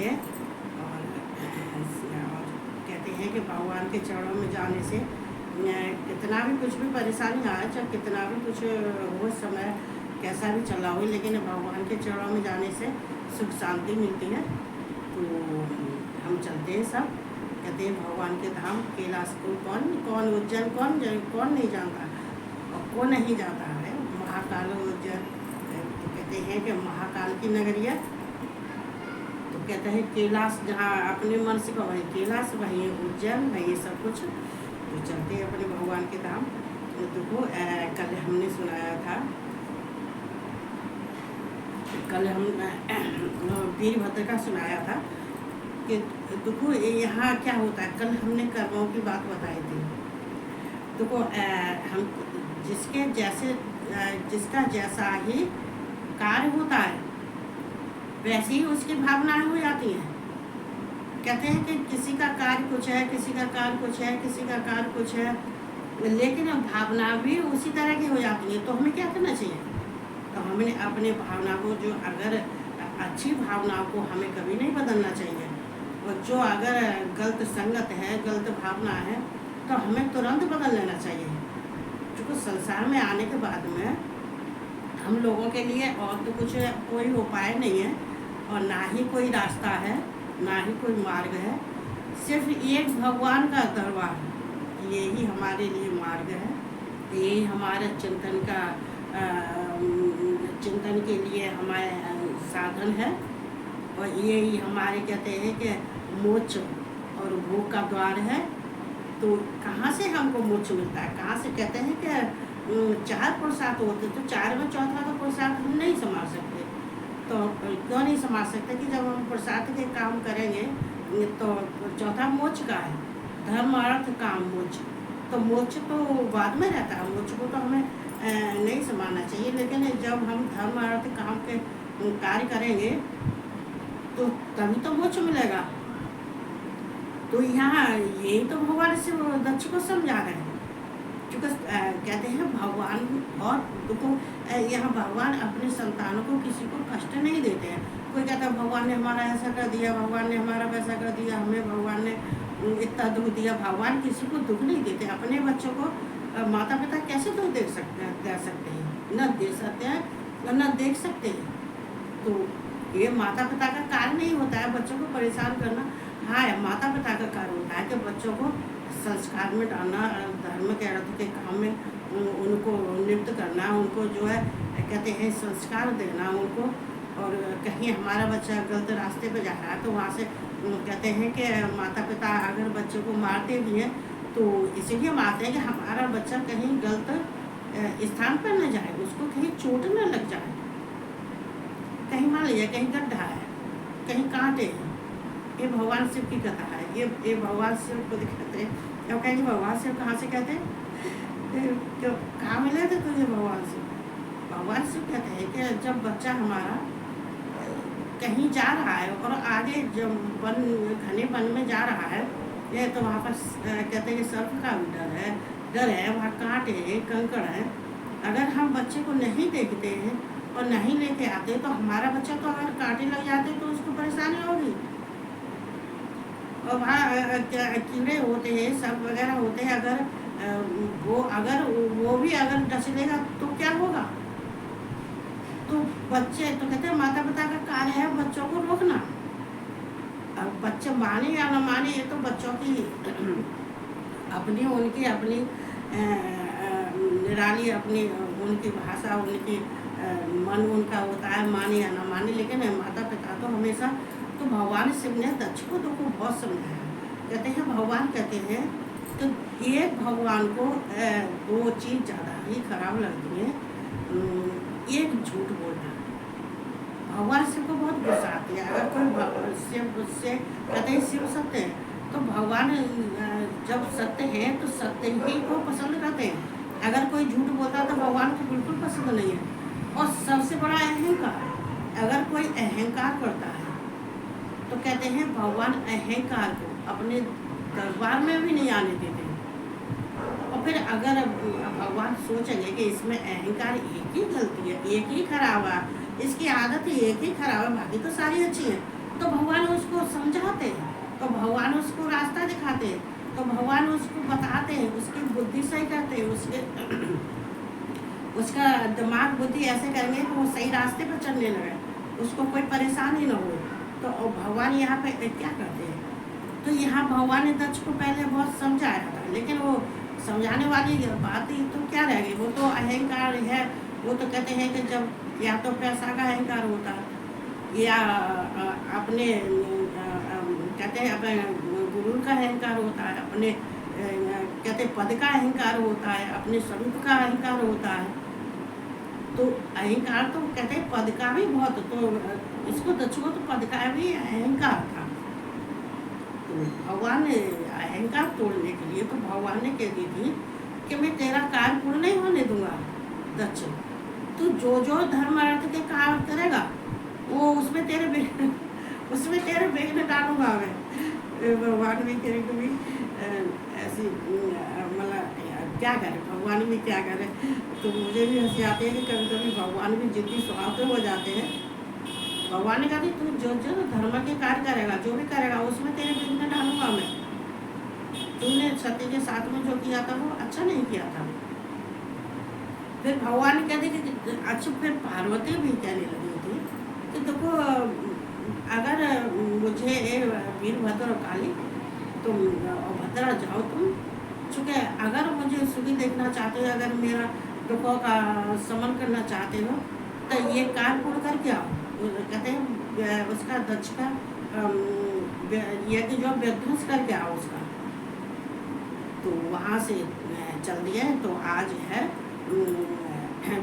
है। और कहते हैं कि भगवान के चरणों में जाने से कितना भी कुछ भी परेशानी आए, चाहे कितना भी कुछ हो, समय कैसा भी चला हो, लेकिन भगवान के चरणों में जाने से सुख शांति मिलती है। तो हम चलते हैं सब, कहते हैं भगवान के धाम कैलाश को कौन उज्जैन कौन नहीं जानता, और कौन नहीं जाता है। महाकाल उज्जैन तो कहते हैं कि महाकाल की नगरी है। तो कहते हैं कैलाश, जहाँ अपने मन से वही कैलाश, वही उज्जैन, वही सब कुछ। तो चलते हैं अपने भगवान के धाम। तो देखो कल हमने सुनाया था, कल हम वीरभद्र का सुनाया था कि देखो यहाँ क्या होता है। कल हमने कर्मों की बात बताई थी। देखो हम जिसका जैसा ही कार्य होता है वैसे ही उसकी भावनाएं हो जाती हैं। कहते हैं कि किसी का कार्य कुछ है, किसी का कार्य कुछ है, किसी का कार्य कुछ है, लेकिन भावना भी उसी तरह की हो जाती है। तो हमें क्या करना चाहिए? तो हमें अपने भावना को, जो अगर अच्छी भावनाओं को हमें कभी नहीं बदलना चाहिए, और जो अगर गलत संगत है, गलत भावना है, तो हमें तुरंत बदल लेना चाहिए। क्योंकि संसार में आने के बाद में हम लोगों के लिए और तो कुछ कोई उपाय नहीं है, और ना ही कोई रास्ता है, ना ही कोई मार्ग है। सिर्फ एक भगवान का दरबार, यही हमारे लिए मार्ग है। यही हमारे चिंतन के लिए हमारे साधन है, और यही हमारे कहते हैं कि मोक्ष और भोग का द्वार है। तो कहाँ से हमको मोक्ष मिलता है? कहाँ से? कहते हैं कि 4 पुरुषार्थ होते, तो 4 में चौथा तो पुरुषार्थ हम नहीं संभाल सकते। तो क्यों नहीं संभाल सकते कि जब हम पुरुषार्थ के काम करेंगे तो चौथा मोक्ष का है, धर्म अर्थ काम मोक्ष। तो मोक्ष तो बाद में रहता है, मोक्ष को तो हमें नहीं संभालना चाहिए। लेकिन जब हम धर्म अर्थ काम के कार्य करेंगे तो तभी तो मोक्ष मिलेगा। तो यहाँ यही तो भगवान से दक्ष को समझा रहे हैं। क्योंकि कहते हैं भगवान, और देखो यहाँ भगवान अपने संतानों को किसी को कष्ट नहीं देते हैं। कोई कहता है भगवान ने हमारा ऐसा कर दिया, भगवान ने हमारा वैसा कर दिया, हमें भगवान ने इतना दुख दिया। भगवान किसी को दुख नहीं देते। अपने बच्चों को माता पिता कैसे दुख दे सकते हैं? न दे सकते हैं और न देख सकते हैं। तो ये माता पिता का कार्य नहीं होता है बच्चों को परेशान करना। हाँ, माता पिता का कार्य होता है कि बच्चों को संस्कार में डालना, धर्म के अर्थ के काम में उनको नियुक्त करना, उनको जो है कहते हैं संस्कार देना उनको। और कहीं हमारा बच्चा गलत रास्ते पे जा रहा है तो वहाँ से कहते हैं कि माता पिता अगर बच्चे को मारते भी हैं तो इसीलिए मारते हैं कि हमारा बच्चा कहीं गलत स्थान पर न जाए, उसको कहीं चोट न लग जाए। कहीं मान लीजिए कहीं गड्ढा है, कहीं कांटे हैं। ये भगवान शिव की कथा है। ये भगवान शिव को दिखाते हैं। अब कहेंगे भगवान शिव कहाँ से कहते हैं? क्यों कहाँ मिले थे तुझे भगवान शिव? भगवान शिव कहते हैं कि जब बच्चा हमारा कहीं जा रहा है और आगे जब घने वन में जा रहा है, ये तो वहाँ पर कहते हैं कि सर्प का भी डर है, वहाँ कांटे हैं, कंकड़ है। अगर हम बच्चे को नहीं देखते हैं और नहीं लेके आते तो हमारा बच्चा तो अगर कांटे लग जाते तो उसको परेशानी होगी। और वहाँ कीड़े होते हैं, सर्प वगैरह होते हैं। अगर वो भी अगर डसलेगा तो क्या होगा? तो बच्चे तो कहते हैं माता पिता का कार्य है बच्चों को रोकना। अब बच्चे माने या न माने ये तो बच्चों की अपनी निराली, उनकी भाषा, उनकी मन उनका होता है, माने या न माने। लेकिन माता पिता तो हमेशा, तो भगवान शिव ने दक्ष को तो बहुत समझाया। कहते हैं भगवान कहते हैं तो एक भगवान को 2 चीज़ ज़्यादा ही खराब लगती है। एक झूठ बोलना। भगवान शिव को बहुत गुस्सा आती है। अगर कोई शिव से कहते हैं शिव सत्य है, तो भगवान जब सत्य है तो सत्य ही को पसंद करते हैं। अगर कोई झूठ बोलता है तो भगवान को बिल्कुल पसंद नहीं है। और सबसे बड़ा अहंकार, अगर कोई अहंकार करता है तो कहते हैं भगवान अहंकार को अपने दरबार में भी नहीं आने देते। और फिर अगर भगवान सोचेंगे कि इसमें अहंकार एक ही गलती है, एक ही खराब है, इसकी आदत एक ही खराब है, बाकी तो सारी अच्छी है, तो भगवान उसको समझाते हैं, तो भगवान उसको रास्ता दिखाते हैं, तो भगवान उसको बताते हैं, उसकी बुद्धि सही करते हैं, उसके उसका दिमाग बुद्धि ऐसे करेंगे कि वो सही रास्ते पर चलने लगे, उसको कोई परेशानी ना हो। तो भगवान यहाँ पे क्या करते हैं, तो यहाँ भगवान ने दक्ष को पहले बहुत समझाया था, लेकिन वो समझाने वाली बात ही तो क्या रह गई, वो तो अहंकार है। वो तो कहते हैं कि जब या तो पैसा का अहंकार होता है, या अपने कहते हैं अपने गुरु का अहंकार होता है, अपने कहते पद का अहंकार होता है, अपने स्वरूप का अहंकार होता है। तो अहंकार तो कहते हैं पद का भी बहुत, तो इसको दक्ष को तो पद का भी अहंकार था। तो भगवान ने अहंकार तोड़ने के लिए तो भगवान ने कह दी थी कि मैं तेरा कार्य पूर्ण नहीं होने दूंगा दक्ष, तू जो जो धर्म अर्थ के कार्य करेगा वो उसमें तेरे विघ्न डालूंगा मैं। भगवान भी कभी कभी ऐसी मतलब क्या करे, भगवान भी क्या करे। तो मुझे भी हंसी आती है कि कभी कभी भगवान भी जिद्दी स्वार्थ हो जाते हैं। भगवान ने कहा कि तू जो जो धर्म के कार्य करेगा, जो भी करेगा उसमें तेरे विघ्न डालूंगा मैं। तूने सती के साथ में जो किया था वो अच्छा नहीं किया था। फिर भगवान ने कह दी कि अच्छा, फिर पार्वती भी कहने लगी थी कि देखो अगर मुझे वीरभद्र और काली तुम भद्रा जाओ तुम, चूँकि अगर मुझे सुखी देखना चाहते हो, अगर मेरा दुखों का समन करना चाहते हो तो ये कार्य पूर्ण करके आओ। कहते हैं उसका दक्ष का यज्ञ जो विध्वंस करके आओ उसका। तो वहाँ से चल दिए। तो आज है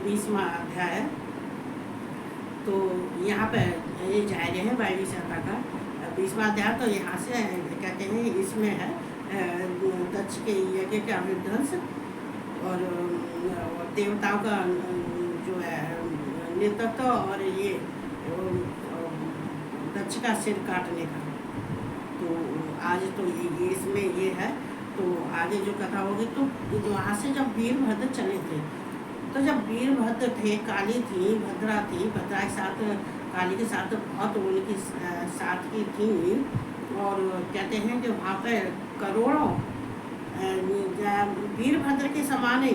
20वां अध्याय। तो यहाँ पे ये जा रहे हैं 22 शता का 20वां अध्याय। तो यहाँ से कहते हैं इसमें है दक्ष के यज्ञ का विध्वंस और देवताओं का जो है नेतृत्व और ये दक्ष का सिर काटने का। तो आज तो ये इसमें ये है। तो आगे जो कथा होगी तो वहाँ से जब वीरभद्र चले थे, तो जब वीरभद्र थे, काली थी, भद्रा थी, भद्रा के साथ काली के साथ बहुत उनकी साथ की थी। और कहते हैं कि वहाँ पे करोड़ों वीरभद्र के समान ही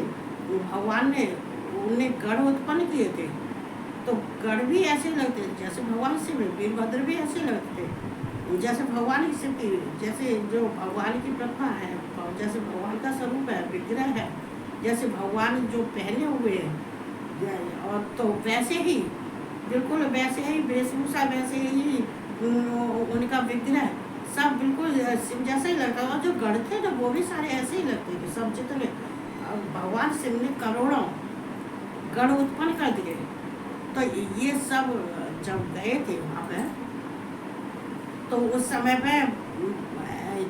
भगवान ने उन्हें गढ़ उत्पन्न किए थे। तो गढ़ भी ऐसे लगते थे जैसे भगवान शिव, वीरभद्र भी ऐसे लगते थे जैसे भगवान शिव की, जैसे जो भगवान की प्रतिमा है, जैसे भगवान का स्वरूप है, विग्रह है, जैसे भगवान जो पहने हुए हैं। और तो वैसे ही बिल्कुल वैसे ही वेशभूषा, वैसे ही उनका विग्रह सब बिल्कुल शिव जैसा ही लगता है। और जो गढ़ थे ना वो भी सारे ऐसे ही लगते थे सब, जितने भगवान शिव ने करोड़ों गढ़ उत्पन्न कर दिए। तो ये सब जब गए थे वहाँ पे, तो उस समय पे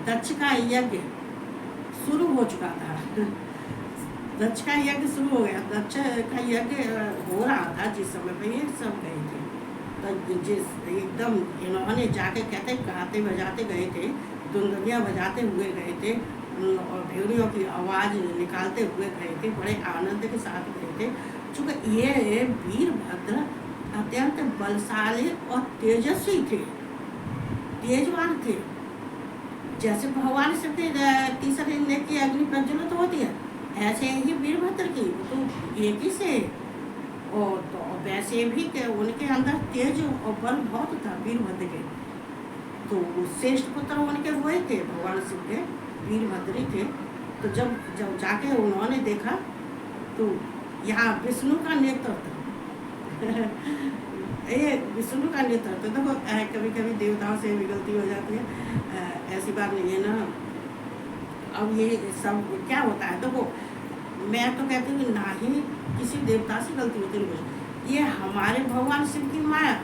दक्ष का यज्ञ शुरू हो चुका था। दक्ष का यज्ञ शुरू हो गया, दक्ष का यज्ञ हो रहा था जिस समय पे ये सब गए थे। तो जिस एकदम इन्होंने जाके कहते गाते बजाते गए थे, दुंदुलियाँ बजाते हुए गए थे और भेड़ियों की आवाज़ निकालते हुए गए थे, बड़े आनंद के साथ गए थे। चूँकि ये वीरभद्र अत्यंत बलशाली और तेजस्वी थे, तेजवान थे। जैसे भगवान शिव के तीसरे नेत्र की अग्नि प्रज्वलित होती है, ऐसे ही वीरभद्र की तो एक ही से। और तो वैसे भी के उनके अंदर तेज और बल बहुत था वीरभद्र के। तो श्रेष्ठ पुत्र उनके हुए थे भगवान शिव के, वीरभद्र थे। तो जब जाके उन्होंने देखा तो यहाँ विष्णु का नेतृत्व ये विष्णु का नेतृत्व। देखो कभी कभी देवताओं से भी गलती हो जाती है, ऐसी बात नहीं है ना। अब ये सब क्या होता है, देखो मैं तो कहती हूँ ना ही किसी देवता से गलती होती है। ये हमारे भगवान शिव की माया,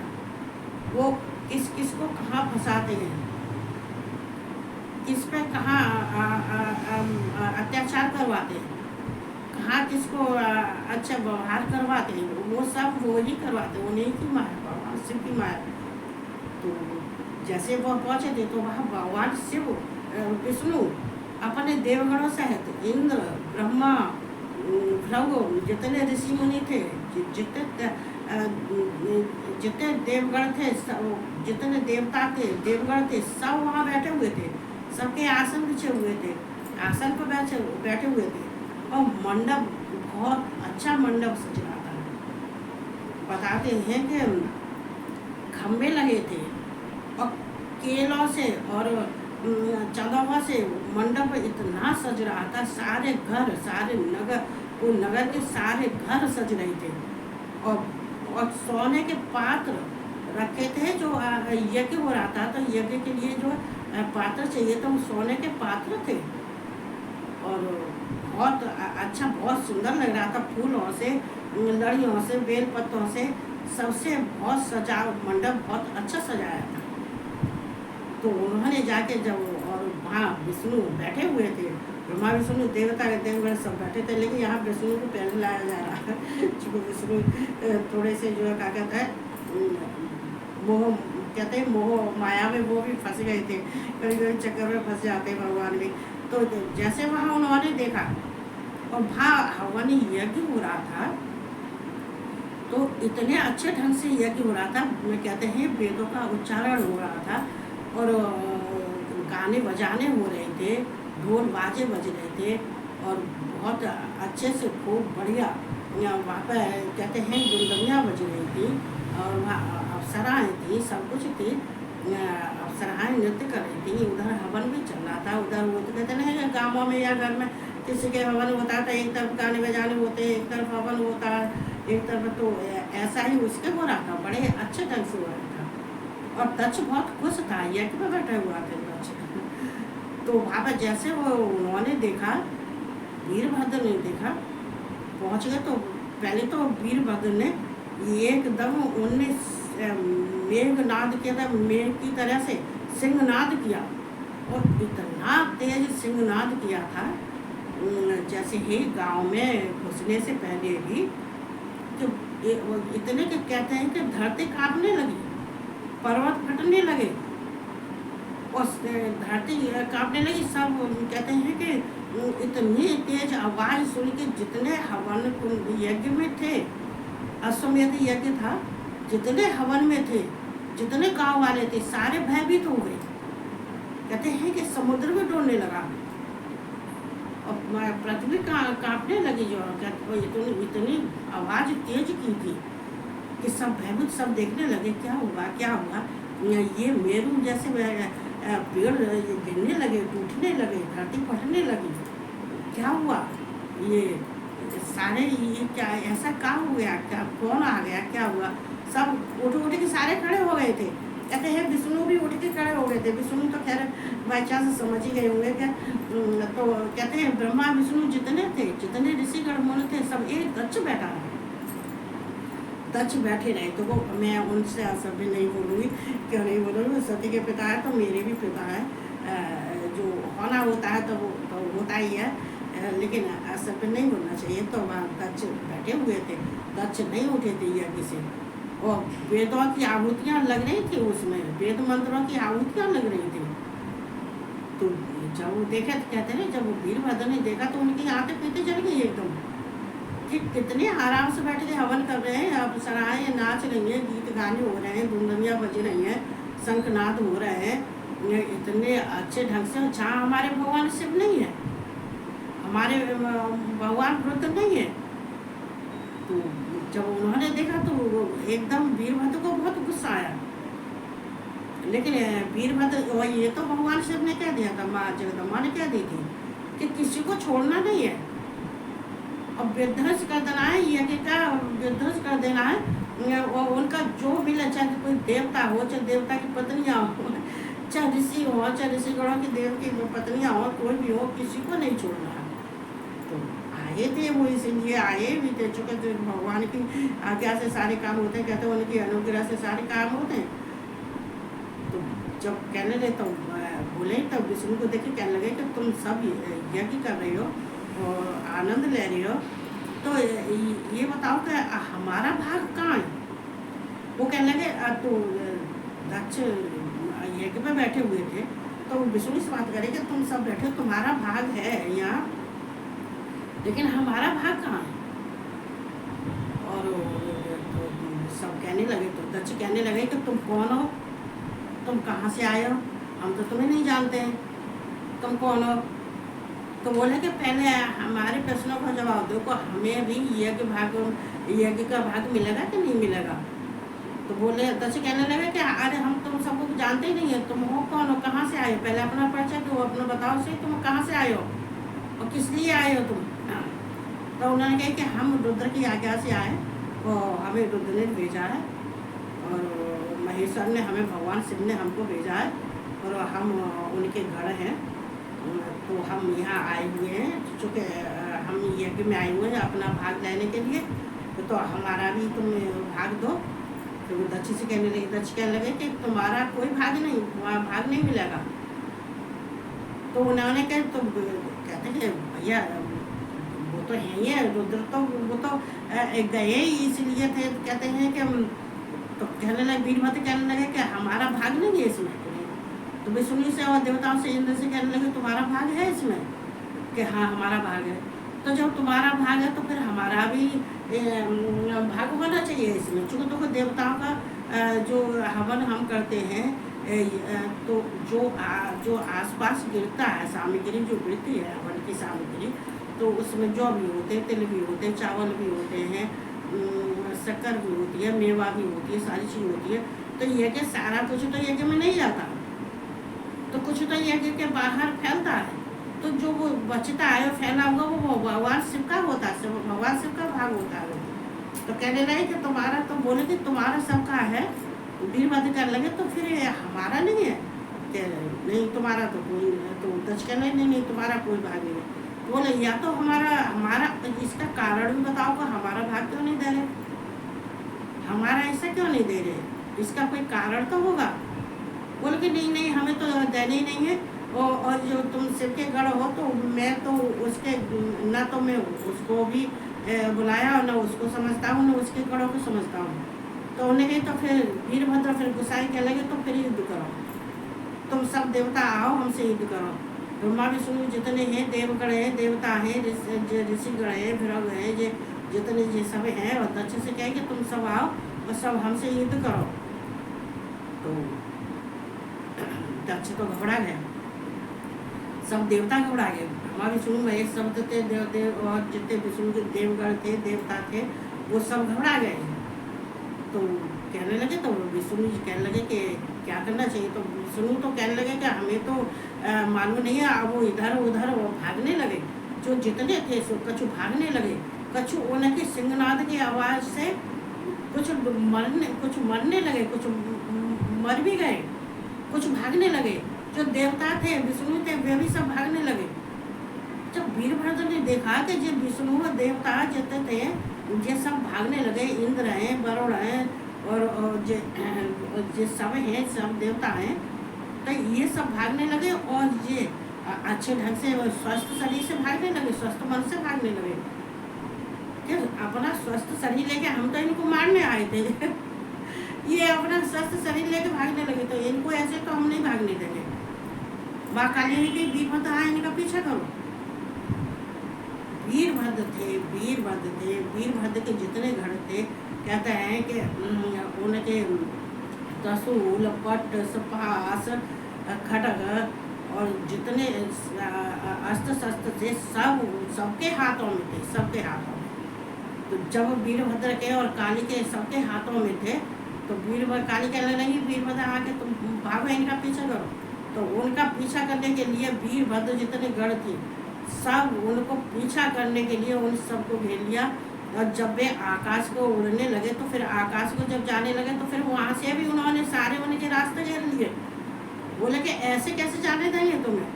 वो किस किस को कहाँ फंसाते हैं, किस पे कहाँ अत्याचार करवाते हैं, कहाँ किसको अच्छा व्यवहार करवाते हैं, वो सब वो ही करवाते हैं, उन्हीं की माया, भगवान शिव की माया। तो जैसे वो पहुँचे थे तो वहाँ भगवान शिव विष्णु अपने देवगणों सहित इंद्र, ब्रह्मा, भृगु, जितने ऋषि मुनि थे, जितने जितने देवगण थे जितने देवता थे देवगण थे सब वहाँ बैठे हुए थे, सबके आसन बिछे हुए थे, आसन पर बैठे बैठे हुए थे। और मंडप बहुत अच्छा मंडप सज रहा था। बताते हैं कि खम्भे लगे थे और केलों से और चंदवा से मंडप इतना सज रहा था। सारे घर सारे नगर वो नगर के सारे घर सज रहे थे। और सोने के पात्र रखे थे जो यज्ञ हो रहा था, तो यज्ञ के लिए जो पात्र चाहिए था वो सोने के पात्र थे। और बहुत अच्छा बहुत सुंदर लग रहा था, फूलों से लड़ियों से बेल पत्तों से सबसे बहुत सजा मंडप बहुत अच्छा सजाया था। तो उन्होंने जाके जब और वहाँ विष्णु बैठे हुए थे, ब्रह्मा विष्णु देवता के देवगण सब बैठे थे, लेकिन यहाँ विष्णु को पहले लाया जा रहा है क्योंकि विष्णु थोड़े से जो है क्या कहता है मोह कहते हैं मोह माया में वो भी फंस गए थे, कभी कभी चक्कर में फंस जाते भगवान भी। तो जैसे वहाँ उन्होंने देखा और वहाँ हवन यज्ञ हो रहा था, तो इतने अच्छे ढंग से यज्ञ हो रहा था, कहते हैं वेदों का उच्चारण हो रहा था और गाने बजाने हो रहे थे, ढोल बाजे बज रहे थे और बहुत अच्छे से खूब बढ़िया वहाँ पर कहते हैं गुंदनियाँ बज रही थी और वहाँ अप्सराएँ थी, सब कुछ थी। अप्सराएँ नृत्य कर रही थी, उधर हवन भी चल रहा था। उधर वो तो कहते नहीं गाँवों में या घर में किसी के हवन होता था, एक तरफ गाने बजाने होते, एक तरफ हवन होता, एक तरफ तो ऐसा ही उसके हो रहा था, बड़े अच्छे ढंग से हो रहा था। और दक्ष बहुत खुश था, यज्ञ पे बैठा हुआ था दक्ष। तो वहाँ पर जैसे वो उन्होंने देखा, वीरभद्र ने देखा, पहुँच गए तो पहले तो वीरभद्र ने एकदम उनने मेघनाद किया था, मेघ की तरह से सिंहनाद किया और इतना तेज सिंहनाद किया था जैसे ही गांव में घुसने से पहले भी, तो इतने के कहते हैं कि धरती कांपने लगी, पर्वत फटने लगे और धरती कांपने लगी। सब कहते हैं कि इतनी तेज आवाज़ सुन के जितने हवन यज्ञ में थे, अश्वमेध यज्ञ था, जितने हवन में थे, जितने गांव वाले थे, सारे भयभीत हो गए। कहते हैं कि समुद्र में डोलने लगा और पृथ्वी कांपने लगी। जो इतनी आवाज़ तेज की थी कि सब भयभीत, सब देखने लगे क्या हुआ क्या हुआ। ये मेरू जैसे पेड़ गिरने लगे, टूटने लगे, धरती फटने लगी, क्या हुआ, ये सारे ये क्या ऐसा क्या हो गया, क्या कौन आ गया, क्या हुआ। सब उठ के सारे खड़े हो गए थे। कहते हैं विष्णु भी उठ के खड़े हो गए थे। विष्णु तो खैर बाई चांस समझ ही गए होंगे क्या। तो कहते हैं ब्रह्मा विष्णु जितने थे, जितने ऋषिगण मुनि थे, सब एक दक्ष बैठा रहा, दक्ष बैठे रहे। तो वो मैं उनसे असभ्य नहीं बोलूँगी, क्यों नहीं बोलूँगी, सती के पिता है तो मेरे भी पिता है, जो होना होता है तो वो तो होता ही है, लेकिन असभ्य नहीं बोलना चाहिए। तो वहाँ दक्ष बैठे हुए थे, दक्ष नहीं उठे थे यज्ञ से। और वेदों की आहुतियाँ लग रही थी, उसमें वेद मंत्रों की आहुतियाँ लग रही थी। तो जब वो देखे तो कहते हैं जब वो वीरभद्र ने देखा तो उनकी आंखें पीते चल गई एकदम कि कितने आराम से बैठ के हवन कर रहे हैं, अब सराय नाच रही हैं, गीत गाने हो रहे हैं, धुंधनियाँ बज रही हैं, शंखनाद हो रहे हैं इतने अच्छे ढंग से। जहाँ हमारे भगवान शिव नहीं है, हमारे भगवान रुद्र नहीं है। तो जब उन्होंने देखा तो एकदम वीरभद्र को बहुत गुस्सा आया। लेकिन वीरभद्र ये तो भगवान शिव ने कह दिया था, माँ जगदम्बा ने कह दी थी कि किसी को छोड़ना नहीं है और विध्वंस कर देना है, यज्ञ का विध्वंस कर देना है। और उनका जो भी चाहे कोई देवता हो, चाहे देवता की पत्नियाँ हो, चाहे ऋषि हो, चाहे ऋषिगणों की देव की पत्नियाँ हो, कोई भी हो, किसी को नहीं छोड़ना है। तो आए थे वो, इसलिए आए भी थे, चूँकि तो भगवान की आज्ञा से सारे काम होते हैं, कहते हैं उनकी अनुग्रह से सारे काम होते हैं। तो जब कहने लगे तो बोले, तब विष्णु को देखे कहने लगे कि तुम सब यज्ञ कर रही हो और आनंद ले रही हो, तो ये बताओ कि हमारा भाग कहाँ है। वो कहने लगे तो दक्ष यज्ञ में बैठे हुए थे, तो विष्णु से बात करे कि तुम सब बैठे हो, तुम्हारा भाग है यहाँ, लेकिन हमारा भाग कहाँ है। और तो सब कहने लगे, तो दक्ष कहने लगे कि तुम कौन हो, तुम कहाँ से आए हो, हम तो तुम्हें नहीं जानते हैं, तुम कौन हो। तो बोले कि पहले हमारे प्रश्नों का जवाब दो, को हमें भी यज्ञ का भाग मिलेगा कि नहीं मिलेगा। तो बोले, दक्ष कहने लगे कि अरे हम तुम सबको जानते ही नहीं है, तुम हो कौन हो, कहाँ से आए हो, पहले अपना परिचय दो, अपना बताओ सही, तुम कहाँ से आए हो और किस लिए आए हो तुम। तो उन्होंने कहा कि हम रुद्र की आज्ञा से आए, और हमें रुद्र ने भेजा है, और महेश्वर ने हमें, भगवान शिव ने हमको भेजा है, और हम उनके घर हैं, तो हम यहाँ आए हुए हैं, चूँकि हम यज्ञ में आए हुए हैं अपना भाग लेने के लिए, तो हमारा भी तुम भाग दो। तो वो दक्ष से कहने लगे, दक्ष कहने लगे कि तुम्हारा कोई भाग नहीं मिलेगा। तो उन्होंने कहा, तो कहते हैं भैया वो तो है ही है रुद्र, तो वो तो गए ही इसलिए थे, कहते हैं कि तो कहने लगे, वीरभद्र कहने लगे कि हमारा भाग नहीं है इसमें। तो विष्णु से और देवताओं से, इंद्र से कहने लगे तुम्हारा भाग है इसमें, कि हाँ हमारा भाग है। तो जब तुम्हारा भाग है तो फिर हमारा भी भाग होना चाहिए इसमें, चूँकि देखो देवताओं का जो हवन हम करते हैं, तो जो आसपास गिरता है सामग्री, जो गिरती है हवन की सामग्री, तो उसमें जौ भी होते हैं, तिल भी होते हैं, चावल भी होते हैं, शक्कर भी होती है, मेवा भी होती है, सारी चीज़ होती है। तो यज्ञ सारा कुछ तो यज्ञ में नहीं जाता, तो कुछ तो यज्ञ के बाहर फैलता है, तो जो वो बचता है फैला हुआ वो भगवान शिव का होता है, भगवान शिव का भाग होता है। तो कहने लगे कि तुम्हारा, तो बोले कि तुम्हारा सबका है, वीरभद्र करने लगे, तो फिर हमारा नहीं है, नहीं तुम्हारा तो कोई, तो दक्ष कहने लगे नहीं तुम्हारा कोई भाग नहीं है। बोले या तो हमारा इसका कारण भी बताओ कि हमारा भाग क्यों नहीं दे रहे, हमारा ऐसा क्यों नहीं दे रहे, इसका कोई कारण तो होगा। बोले कि नहीं हमें तो देने ही नहीं है, और जो तुम शिव के गढ़ हो, तो मैं तो उसके ना तो मैं उसको भी बुलाया और ना उसको समझता हूँ, ना उसके गढ़ों को समझता हूँ। तो उन्हें कही, तो फिर वीरभद्र फिर गुस्साई कहने लगे, तो फिर युद्ध करो, तुम सब देवता आओ हमसे युद्ध करो। ब्रह्मा विष्णु जितने हैं देवगण हैं, देवता हैं, ऋषिगण हैं, भृग हैं, जितने ये सब हैं, और दक्ष से कहे कि तुम सब आओ और सब हमसे युद्ध करो। तो दक्ष तो घबरा गया, सब देवता घबरा गए, ब्रह्मा विष्णु महेश सब थे, देव और जितने विष्णु के देवगण थे, देवता थे, वो सब घबरा गए। तो कहने लगे, तो विष्णु जी कहने लगे कि क्या करना चाहिए। तो विष्णु तो कहने लगे कि हमें तो मालूम नहीं है। अब वो इधर उधर वो भागने लगे, जो जितने थे सो कछु भागने लगे, कछु उनके सिंहनाद की आवाज़ से कुछ मरने लगे, कुछ मर भी गए, कुछ भागने लगे। जो देवता थे विष्णु थे वे भी सब भागने लगे। जब वीरभद्र ने देखा कि जो विष्णु और देवता जितने थे ये सब भागने लगे, इंद्र हैं, वरुण हैं, और जे सब हैं, सब देवता हैं, तो ये सब भागने लगे, और ये अच्छे ढंग से स्वस्थ शरीर से भागने लगे, स्वस्थ मन से भागने लगे। कि अपना स्वस्थ शरीर लेके, हम तो इनको मारने आए थे ये अपना स्वस्थ शरीर लेके भागने लगे, तो इनको ऐसे तो हम नहीं भागने देंगे। माँ काली के वीरभद्र आए, इनका पीछा करो। वीरभद्र थे, वीरभद्र के जितने घर थे, कहते हैं कि उनके त्रिशूल, पट, सपास, खड्ग और जितने अस्त्र शस्त्र थे सबके हाथों में थे, सबके हाथों में। तो जब वीरभद्र के और काली के सबके हाथों में थे, तो वीरभद्र, काली कहने लगी वीरभद्र आके तुम भागो, इनका पीछा करो। तो उनका पीछा करने के लिए वीरभद्र जितने गढ़ थे सब उनको पीछा करने के लिए उन सबको घेर लिया। और जब वे आकाश को उड़ने लगे, तो फिर आकाश को जब जाने लगे, तो फिर वहाँ से भी उन्होंने सारे उनके रास्ते घेर लिए। बोले कि ऐसे कैसे जाने देंगे तुम्हें,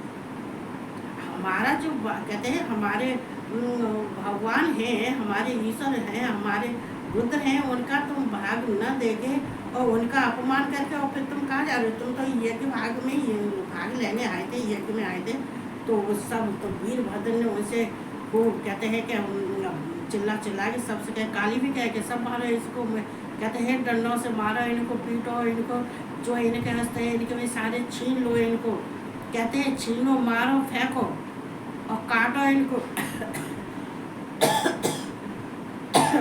हमारा जो कहते हैं हमारे भगवान हैं, हमारे ईश्वर हैं, हमारे रुद्र हैं, उनका तुम भाग न देके और उनका अपमान करके और फिर तुम कहाँ जा रहे हो, तुम तो यज्ञ भाग में ही भाग लेने आए थे, यज्ञ में आए थे। तो वो सब, तो वीरभद्र ने उनसे खूब कहते हैं कि चिल्ला के सबसे कहे, काली भी कहे कि सब मारो इसको, कहते हैं डंडों से मारो इनको, पीटो इनको, जो इनके हंसते हैं इनके भी सारे छीन लो इनको, कहते हैं छीनो, मारो, फेंको और काटो इनको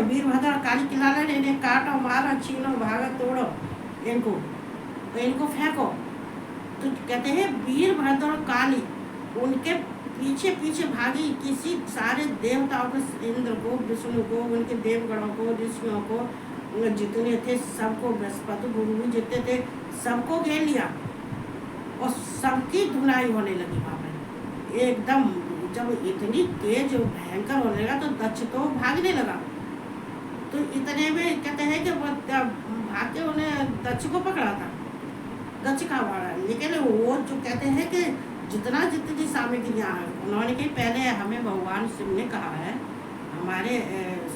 वीरभद्र और काली किलाने ने इन्हें काटो, मारो, छीनो, भागो, तोड़ो इनको, तो इनको फेंको। तो कहते हैं वीरभद्र और काली उनके पीछे पीछे भागी, किसी सारे देवताओं को, इंद्र को, विष्णु को, उनके देवगणों को, ऋषियों को, जितने थे सबको, बृहस्पति गुरु जितने थे सबको घेर लिया और सबकी धुनाई होने लगी वहाँ पर एकदम। जब इतनी तेज भयंकर होने लगा तो दक्ष तो भागने लगा। तो इतने में कहते हैं कि वो भाग के उन्हें दक्ष को पकड़ा था, दक्ष का वाड़ा। लेकिन वो जो कहते हैं कि जितनी सामग्रियाँ हैं उन्होंने कही, पहले हमें भगवान शिव ने कहा है, हमारे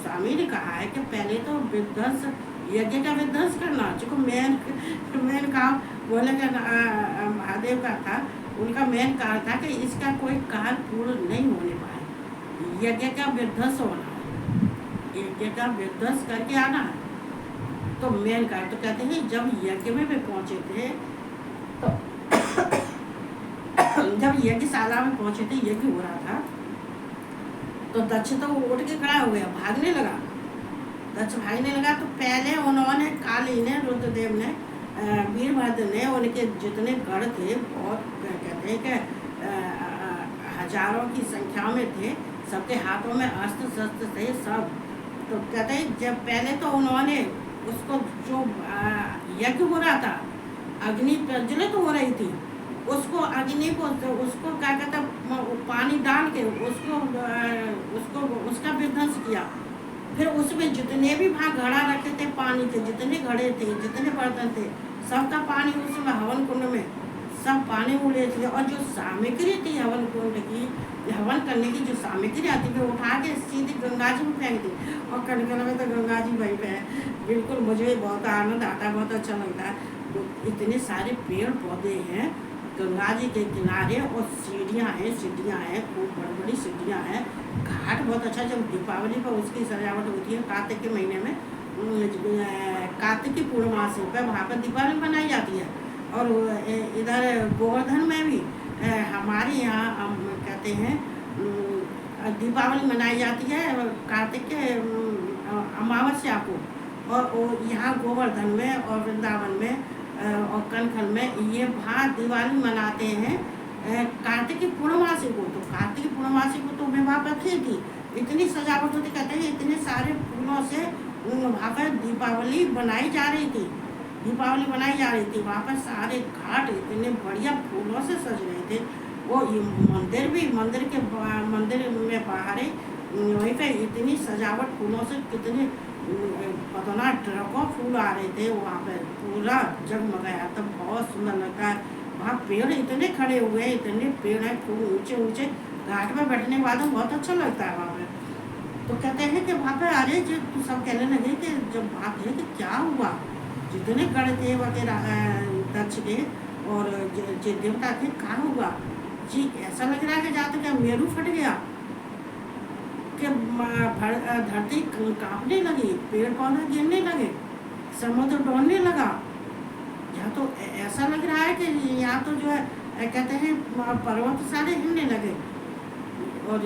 स्वामी ने कहा है कि पहले तो विध्वंस, यज्ञ का विध्वंस करना, जो मेन काम बोले का महादेव का था, उनका मेन कार्य था कि इसका कोई कार्य पूर्ण नहीं होने पाए, यज्ञ का विध्वंस होना है, यज्ञ का विध्वंस करके आना है। तो मेन कार्य तो कहते हैं जब यज्ञ में भी पहुँचे थे, तो जब यज्ञशाला में पहुँचे थे, यज्ञ हो रहा था, तो दक्ष तो उठ के खड़ा हो गया, भागने लगा। दक्ष भागने लगा तो पहले उन्होंने, काली ने, रुद्रदेव ने, वीरभद्र ने, उनके जितने गढ़ थे, बहुत कहते हैं कि हजारों की संख्या में थे, सबके हाथों में अस्त्र शस्त्र थे सब। तो कहते हैं जब पहले तो उन्होंने उसको, जो यज्ञ हो रहा था, अग्नि प्रज्वलित हो रही थी, उसको अग्नि को, उसको क्या कहता, पानी डाल के उसको उसका विध्वंस किया। फिर उसमें जितने भी भाग घड़ा रखे थे पानी के, जितने घड़े थे, जितने बर्तन थे, सबका पानी उसमें हवन कुंड में सब पानी उड़े थे। और जो सामग्री थी हवन कुंड की, हवन करने की जो सामग्री आती थी, उठा के सीधी गंगा जी में फेंक दी। और कनकन में तो गंगा जी वहीं पे है। बिल्कुल मुझे बहुत आनंद आता है, बहुत अच्छा लगता है। तो इतने सारे पेड़ पौधे हैं गंगा जी के किनारे, और सीढ़ियाँ हैं, खूब बड़ी बड़ी सीढ़ियाँ हैं। घाट बहुत अच्छा, जब दीपावली पर उसकी सजावट होती है कार्तिक के महीने में, कार्तिक की पूर्णमासी पर वहाँ पर दीपावली मनाई जाती है। और इधर गोवर्धन में भी हमारे यहाँ कहते हैं दीपावली मनाई जाती है कार्तिक के अमावस्या को। और यहाँ गोवर्धन में और वृंदावन में और कनखल में ये वहाँ दिवाली मनाते हैं कार्तिक की पूर्णमासी को। तो कार्तिक की पूर्णमासी को तो मैं वहाँ पर थी, इतनी सजावट होती, कहते हैं इतने सारे फूलों से वहाँ पर दीपावली बनाई जा रही थी, दीपावली बनाई जा रही थी। वहाँ पर सारे घाट इतने बढ़िया फूलों से सज रहे थे। वो मंदिर भी, मंदिर में बाहर वहीं पे इतनी सजावट फूलों से, कितने पतना ट्रकों फूल आ रहे थे वहाँ पे, पूरा जगमगाया। तो बहुत सुंदर लगता है। वहाँ पेड़ इतने खड़े हुए हैं, इतने पेड़ हैं, खूब ऊंचे ऊंचे, घाट में बैठने के बाद बहुत अच्छा लगता है वहाँ पे। तो कहते हैं कि वहाँ पे, अरे जो तो सब कहने लगे कि जब बात है कि क्या हुआ, जितने गढ़ थे वगैरह दक्ष के और जो देवता थे, क्या हुआ जी, ऐसा लग रहा है कि जाते क्या मेरू फट गया, कि धरती कांपने लगी, पेड़ पौधे गिरने लगे, समुद्र डोलने लगा। यहाँ तो ऐसा लग रहा है कि यहाँ तो जो है कहते हैं पर्वत सारे हिलने लगे। और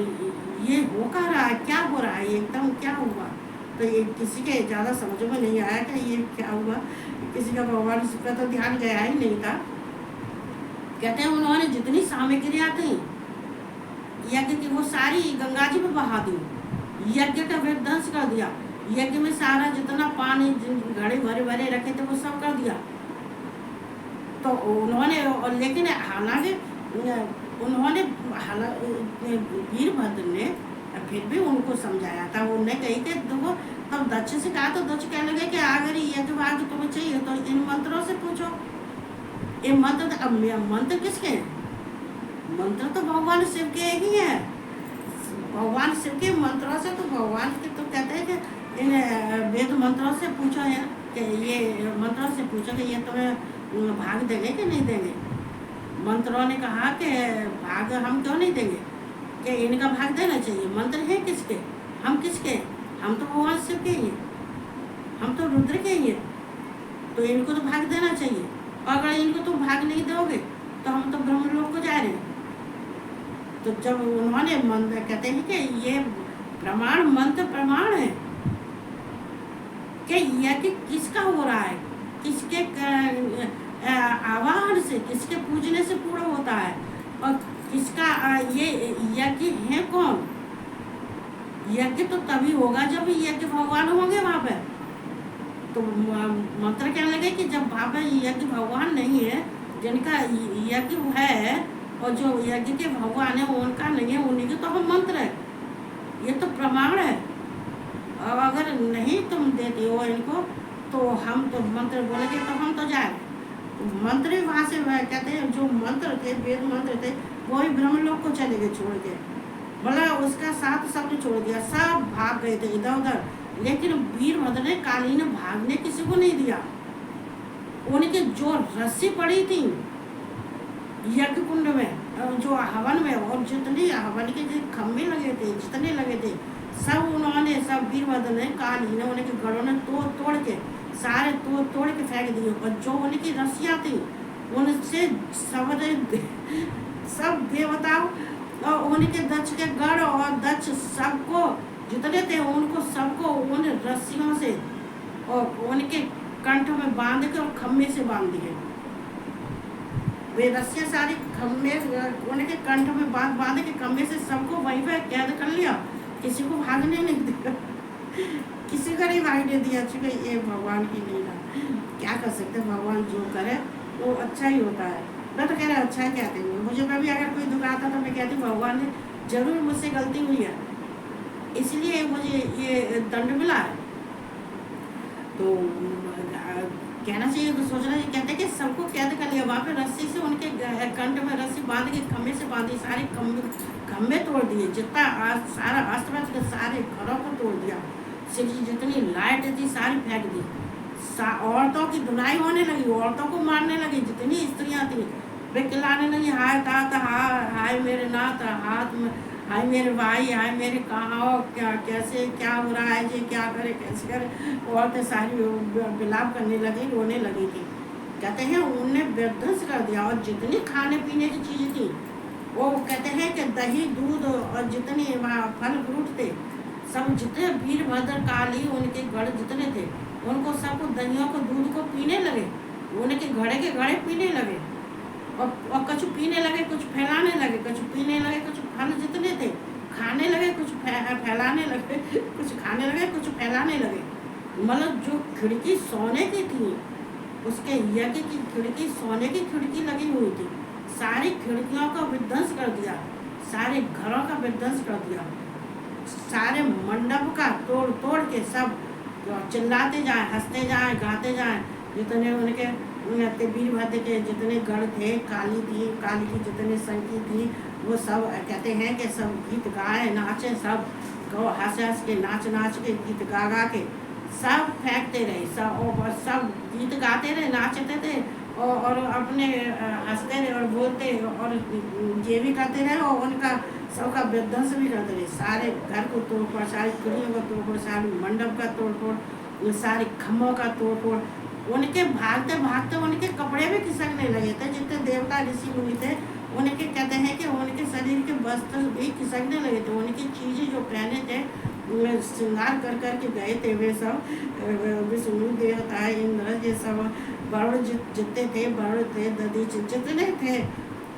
ये हो क्या रहा है, क्या हो रहा है, ये एकदम क्या हुआ। तो ये किसी के ज़्यादा समझ में नहीं आया कि ये क्या हुआ, किसी का भगवान पर तो ध्यान गया ही नहीं था। कहते हैं उन्होंने जितनी सामग्रियाँ थी यज्ञ की, वो सारी गंगा जी में बहा दी, यज्ञ का विध्वंस कर दिया। यज्ञ में सारा जितना पानी घड़े भरे भरे रखे थे वो सब कर दिया। तो उन्होंने, लेकिन हालांकि उन्होंने वीरभद्र ने फिर भी उनको समझाया था। उन्होंने कही कि देखो, तब दक्ष से कहा तो दक्ष कहने लगे कि अगर यज्ञ वाद तुम्हें चाहिए तो इन मंत्रों से पूछो। ये मंत्र, अब मंत्र किसके हैं, मंत्र तो भगवान शिव के ही है। भगवान शिव के मंत्रों से, तो भगवान के तो कहते हैं कि इन वेद मंत्रों से पूछो है कि ये मंत्रों से पूछो कि ये तुम्हें भाग देंगे कि नहीं देंगे। मंत्रों ने कहा कि भाग हम क्यों नहीं देंगे, कि इनका भाग देना चाहिए। मंत्र है किसके, हम किसके, हम तो भगवान शिव के ही हैं, हम तो रुद्र के ही हैं, तो इनको तो भाग देना चाहिए। और अगर इनको तुम भाग नहीं दोगे तो हम तो ब्रह्मलोक को जा रहे हैं। तो जब उन्होंने मंत्र, कहते हैं कि ये प्रमाण, मंत्र प्रमाण है, कि यज्ञ किसका हो रहा है, किसके आवाहन से, किसके पूजने से पूर्ण होता है, और किसका ये यज्ञ है कौन। यज्ञ तो तभी होगा जब यज्ञ भगवान होंगे वहाँ पे। तो मंत्र क्या लगे कि जब वहाँ पे यज्ञ भगवान नहीं है, जिनका यज्ञ है और जो यज्ञ के भगवान है उनका नहीं है, उन्हीं के तो हम मंत्र है, ये तो प्रमाण है। अब अगर नहीं तुम देते हो इनको तो हम तो मंत्र बोलेंगे तो हम तो जाए। तो मंत्र ही वहाँ से कहते हैं जो मंत्र थे, वेद मंत्र थे, वो ही ब्रह्मलोक को चले गए छोड़ के, बोला उसका साथ सबने छोड़ दिया, सब भाग गए थे इधर उधर। लेकिन वीरभद्र ने काली ने भागने किसी को नहीं दिया। उनके जो रस्सी पड़ी थी यज्ञ कुंड में, जो हवन में, और जितने हवन के जो खम्भे लगे थे, जितने लगे थे, सब उन्होंने, सब वीरभद्र ने, काली ने उनके गढ़ों ने तोड़ के सारे तोड़ के फेंक दिए। और जो उनकी रस्सियाँ थी उनसे सब देवताओं और उनके दक्ष के गढ़ और दक्ष सबको जितने थे उनको सबको उन रस्सियों से और उनके कंठ में बांध के और खम्भे से बांध दिए। वे रस्सियाँ सारी खम्भे उनके कंठ में बांध के खम्भे से सबको वहीं पे कैद कर लिया, किसी को भागने नहीं दिया, किसी को नहीं भागने दिया। चूँकि ये भगवान की लीला, क्या कर सकते, भगवान जो करे वो अच्छा ही होता है। मैं तो कह रहा अच्छा क्या करेंगे, मुझे कभी अगर कोई दुख आता तो मैं कहती भगवान ने जरूर मुझसे गलती हुई है, इसलिए मुझे ये दंड मिला है। तो कहना चाहिए तो सोचना चाहिए। कहते कि सबको कैद कर लिया वहाँ पे रस्सी से, उनके कंठ में रस्सी बांध के खम्भे से बांधी, सारे खम्भे तोड़ दिए, जितना सारा अस्त सारे घरों को तोड़ दिया, जितनी लाइट थी सारी फेंक दी, औरतों की धुनाई होने लगी, औरतों को मारने लगी, जितनी स्त्रियाँ थी वे चिल्लाने लगी, हाय तात, हाय मेरे नाथ, हाय मेरे भाई, हाय मेरे कहाँ हो, क्या कैसे क्या हो रहा है जी, क्या करे कैसे करे। औरतें सारी विलाप करने लगी, रोने लगी थी। कहते हैं उनने विध्वंस कर दिया, और जितनी खाने पीने की चीज़ें थी वो कहते हैं कि दही दूध और जितने वहाँ फल फ्रूट थे, सब जितने वीरभद्र काली उनके गढ़ जितने थे उनको सबको दहियों को दूध को पीने लगे, उनके घड़े के घड़े पीने लगे, और कुछ पीने लगे, कुछ फैलाने लगे, कुछ पीने लगे, कुछ फल जितने थे खाने लगे, कुछ फैलाने लगे, कुछ खाने लगे, कुछ फैलाने लगे। मतलब जो खिड़की सोने की थी, उसके यज्ञ की खिड़की सोने की खिड़की लगी हुई थी, सारी खिड़कियों का विध्वंस कर दिया, सारे घरों का विध्वंस कर दिया, सारे मंडप का तोड़ के सब चिल्लाते जाए, हंसते जाए, गाते जाए। जितने उनके वीरभद्र के जितने गढ़ थे, काली की जितने संगी थी, वो सब कहते हैं कि सब गीत गाए, नाचे, सब हंस के नाच के गीत गा के सब फेंकते रहे, सब गीत गाते रहे, नाचते थे और अपने हंसते रहे और बोलते और ये भी करते रहे, और उनका सबका विध्वंस भी करते रहे, सारे घर को तोड़, सारी खिड़कियों का तोड़, सारे मंडप का तोड़, सारे खम्भों का तोड़। उनके भागते भागते उनके कपड़े भी खिसकने लगे थे, जितने देवता ऋषि मुनि थे उनके कहते हैं कि उनके शरीर के वस्त्र भी खिसकने लगे थे, उनकी चीज़ें जो पहने थे श्रृंगार कर के गए थे, वे सब विष्णु देवता इंद्र ये सब वरुण जितने थे, वरुण थे, दधी जितने थे,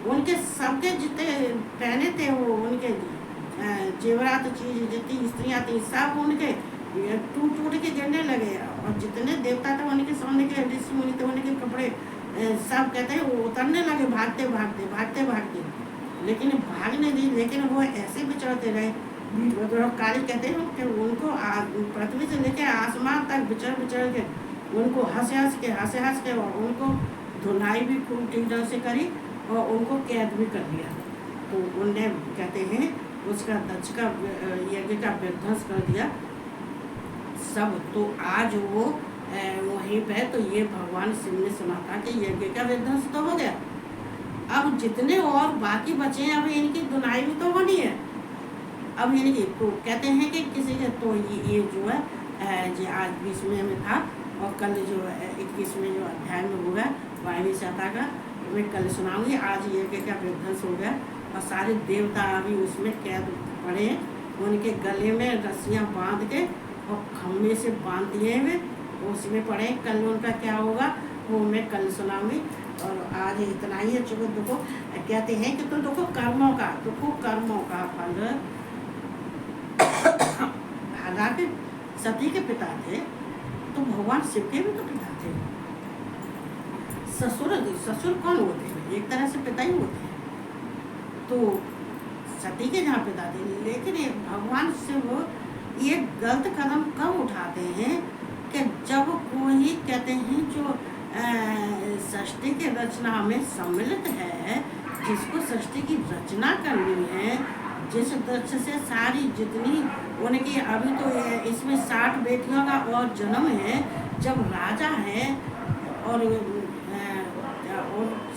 उनके सबके जितने पहने थे वो उनके जेवरात चीज जितनी स्त्रियाँ थी सब उनके टूट के गिरने लगे, और जितने देवता थे उनके सामने के ऋषि मुनि थे उनके कपड़े सब कहते हैं वो उतरने लगे भागते, लेकिन भागने दी, लेकिन वो ऐसे विचरते रहे। काली कहते हैं कि उनको पृथ्वी से लेकर आसमान तक विचर के उनको हंस के और उनको धुलाई भी खूब ठीक ढंग से करी और उनको कैद भी कर दिया। तो उनने कहते हैं उसका दक्ष का यज्ञ का विध्वंस कर दिया सब। तो आज वो वहीं पे, तो ये भगवान शिव ने सुना था कि यज्ञ का विध्वंस तो हो गया, अब जितने और बाकी बचे हैं अब इनकी धुनाई भी तो होनी है। अब इनकी तो कहते हैं कि किसी के तो ये जो है जो आज 20वें में था और कल जो 21वें जो अध्याय में हुआ वायवी सता का मैं कल सुनाऊंगी। आज यज्ञ का विध्वंस हो गया और सारे देवता अभी उसमें कैद पड़े हैं, उनके गले में रस्सियाँ बांध के और खम्भे से बांध दिए हुए उसमें पढ़े, कल उनका क्या होगा वो मैं कल सुनाऊंगी। और आज इतना ही है। चलो देखो कहते हैं कि तो देखो कर्मों का फल हालांकि सती के पिता थे तो भगवान शिव के भी तो पिता थे। ससुर कौन होते हैं? एक तरह से पिता ही होते हैं। तो सती के जहाँ पिता थे, लेकिन भगवान शिव ये गलत कदम कब उठाते हैं कि जब कोई कहते हैं जो सृष्टि की रचना में सम्मिलित है, जिसको सृष्टि की रचना करनी है, जिस दृष्टि से सारी जितनी उनकी अभी तो इसमें 60 बेटियों का और जन्म है, जब राजा है और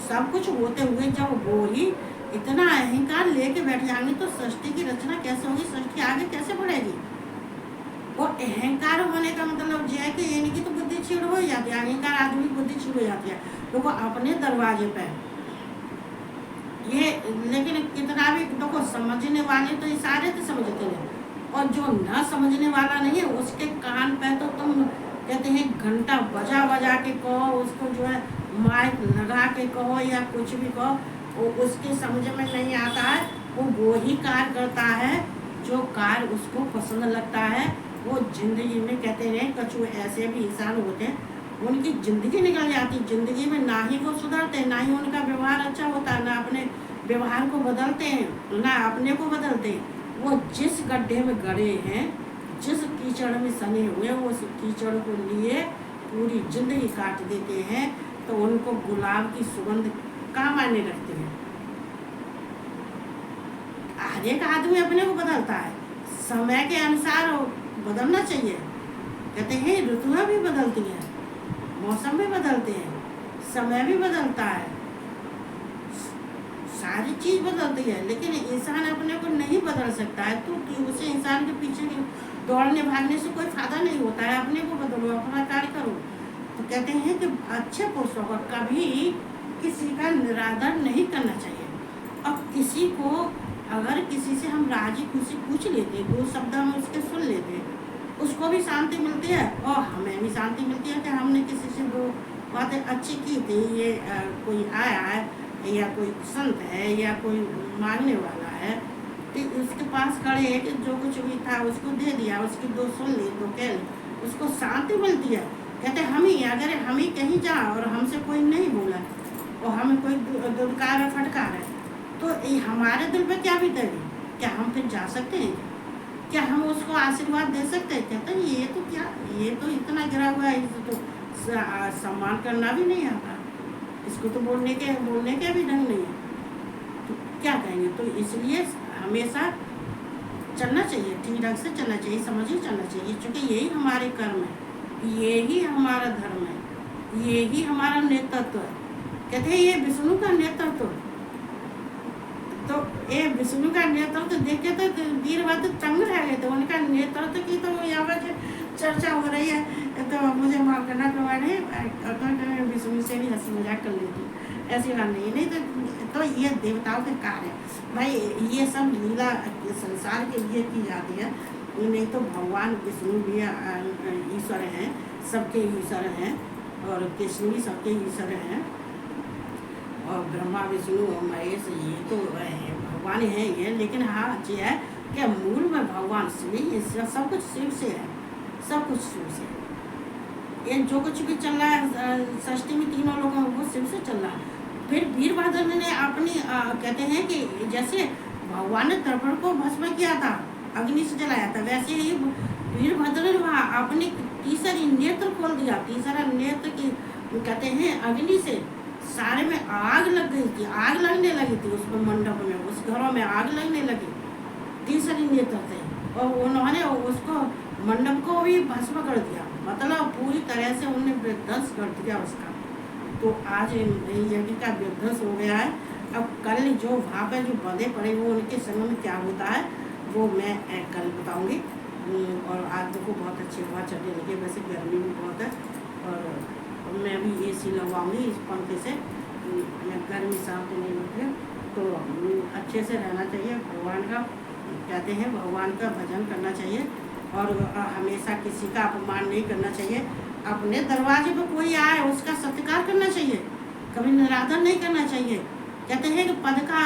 सब कुछ होते हुए जब वो ही इतना अहंकार लेके बैठ जाएंगे तो सृष्टि की रचना कैसे होगी, सृष्टि आगे कैसे बढ़ेगी। वो अहंकार होने का मतलब जो है कि इनकी तो बुद्धि छीड़ हो जाती है, अहंकार आदमी की बुद्धि छीड़ हो जाती है। तो वो अपने दरवाजे पे ये, लेकिन कितना भी देखो समझने वाले तो इशारे से समझते हैं, और जो न समझने वाला नहीं है उसके कान पे तो तुम कहते हैं घंटा बजा बजा के कहो, उसको जो है माइक लगा के कहो या कुछ भी कहो, वो उसके समझ में नहीं आता है। वो ही कार्य करता है जो कार्य उसको पसंद लगता है। वो जिंदगी में कहते हैं कुछ ऐसे भी इंसान होते हैं, उनकी ज़िंदगी निकल जाती, ज़िंदगी में ना ही वो सुधरते, ना ही उनका व्यवहार अच्छा होता है, ना अपने व्यवहार को बदलते हैं, ना अपने को बदलते हैं। वो जिस गड्ढे में गड़े हैं, जिस कीचड़ में सने हुए, वो उस कीचड़ को लिए पूरी ज़िंदगी काट देते हैं। तो उनको गुलाब की सुगंध का मायने रखते हैं। हर एक आदमी अपने को बदलता है, समय के अनुसार बदलना चाहिए। कहते हैं ऋतुएं भी बदलती हैं, मौसम भी बदलते हैं, समय भी बदलता है, सारी चीज बदलती है, लेकिन इंसान अपने को नहीं बदल सकता है। तो उसे इंसान के पीछे दौड़ने भागने से कोई फायदा नहीं होता है। अपने को बदलो, अपना कार्य करो। तो कहते हैं कि अच्छे पुरुषों का कभी किसी का निरादर नहीं करना चाहिए। और किसी को अगर किसी से हम राजी खुशी पूछ लेते, 2 शब्द हम उसके सुन लेते, उसको भी शांति मिलती है और हमें भी शांति मिलती है कि हमने किसी से 2 बातें अच्छी की थी। ये कोई आया है या कोई संत है या कोई मांगने वाला है, तो उसके पास खड़े है कि जो कुछ भी था उसको दे दिया, उसकी 2 सुन ली, 2 कह ली, उसको शांति मिलती है। कहते हम ही अगर हम ही कहीं जाए और हमसे कोई नहीं बोला और हमें कोई दुदकार है, फटकार है, तो हमारे दिल पे क्या बीतेगी? क्या हम फिर जा सकते हैं? क्या हम उसको आशीर्वाद दे सकते हैं? कहते हैं ये तो क्या, ये तो इतना गिरा हुआ है, इसे तो सम्मान करना भी नहीं आता, इसको तो बोलने के भी ढंग नहीं है, तो क्या कहेंगे। तो इसलिए हमेशा चलना चाहिए, ठीक ढंग से चलना चाहिए, समझ ही चलना चाहिए, क्योंकि यही हमारे कर्म है, यही हमारा धर्म है, यही हमारा नेतृत्व है। कहते हैं ये विष्णु का नेतृत्व, तो ये विष्णु का नेतृत्व देख के तो वीरभद्र तंग रह गए थे। उनका नेतृत्व की तो यहाँ पर चर्चा हो रही है, तो मुझे माफ करना कि विष्णु से भी हंसी मजाक कर लेती, ऐसी बात नहीं तो ये देवताओं के कार्य भाई, ये सब लीला संसार के लिए की जाती है। नहीं तो भगवान विष्णु भी ईश्वर हैं, सबके ईश्वर हैं, और कृष्ण भी सबके ईश्वर हैं, और ब्रह्मा विष्णु महेश ये तो भगवान है ये। लेकिन हाँ ये है कि मूल में भगवान शिव ही, सब कुछ शिव से है, सब कुछ शिव से है। ये जो कुछ भी चल रहा है सृष्टि में, तीनों लोगों को शिव से चल रहा है। फिर वीरभद्र ने अपनी कहते हैं कि जैसे भगवान ने दर्पण को भस्म किया था, अग्नि से जलाया था, वैसे ही वीरभद्र ने वहाँ अपनी तीसरी नेत्र खोल दिया। तीसरा नेत्र की कहते हैं अग्नि से सारे में आग लग गई थी, आग लगने लगी थी उस मंडप में, उस घरों में आग लगने लगी तीसरी नेत्र से, और उन्होंने उसको मंडप को भी भस्म कर दिया, मतलब पूरी तरह से उन्होंने विध्वंस कर दिया उसका। तो आज यज्ञ का विध्वंस हो गया है। अब कल जो वहाँ पर जो बंधे पड़े वो उनके समय में क्या होता है वो मैं कल बताऊँगी। और आज देखो बहुत अच्छी हवा चलने लगी, वैसे गर्मी भी बहुत है, और मैं भी AC लगवाऊँगी इस पंखे से, गर्मी शांत नहीं होती है। तो अच्छे से रहना चाहिए, भगवान का कहते हैं भगवान का भजन करना चाहिए, और हमेशा किसी का अपमान नहीं करना चाहिए। अपने दरवाजे पर कोई आए उसका सत्कार करना चाहिए, कभी निरादर नहीं करना चाहिए। कहते हैं कि पद का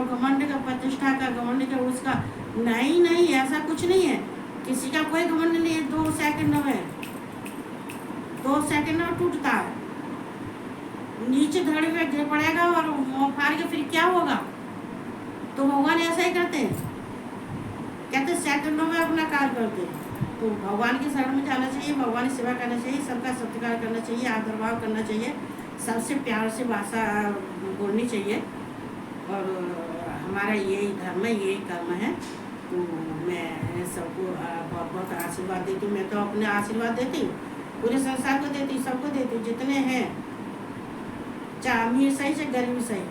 घमंड, का प्रतिष्ठा का घमंड, का उसका नहीं नहीं, ऐसा कुछ नहीं है। किसी का कोई घमंड नहीं है। 2 सेकंड में टूटता है, नीचे धड़ में गिर पड़ेगा और मुंह फाड़ के फिर क्या होगा। तो भगवान ऐसा ही करते हैं, कहते सेकंडों में अपना कार्य करते हैं। तो भगवान की शरण में जाना चाहिए, भगवान की सेवा करना चाहिए, सबका सत्कार करना चाहिए, आदर भाव करना चाहिए, सबसे प्यार से भाषा बोलनी चाहिए। और हमारा यही धर्म है, यही कर्म है। तो मैं सबको बहुत बहुत आशीर्वाद देती हूँ। मैं तो अपने आशीर्वाद देती हूँ, पूरे संसार को देती हूँ, सबको देती हूँ जितने हैं, चाहे अमीर सही चाहे गरीब सही,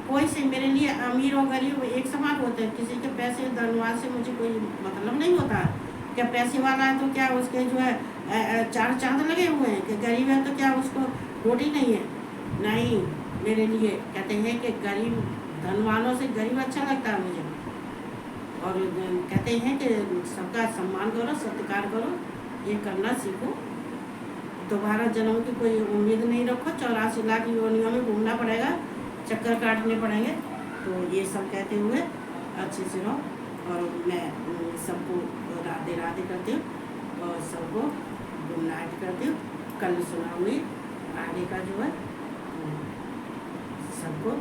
कोई से मेरे लिए अमीर और गरीब एक समान होते हैं। किसी के पैसे धनवान से मुझे कोई मतलब नहीं होता। क्या पैसे वाला है तो क्या उसके जो है 4 चांद लगे हुए हैं, कि गरीब है तो क्या उसको रोटी नहीं है। नहीं, मेरे लिए कहते हैं कि गरीब धनवानों से गरीब अच्छा लगता है मुझे। और कहते हैं कि सबका सम्मान करो, सत्कार करो, ये करना सीखो। दोबारा जन्म की कोई उम्मीद नहीं रखो, 84 लाख योनियों में घूमना पड़ेगा, चक्कर काटने पड़ेंगे। तो ये सब कहते हुए अच्छे से रहो। और मैं सबको राधे राधे करती हूँ और सबको गुड नाइट करती हूँ। कल सुनाऊंगी आगे का जो है सबको।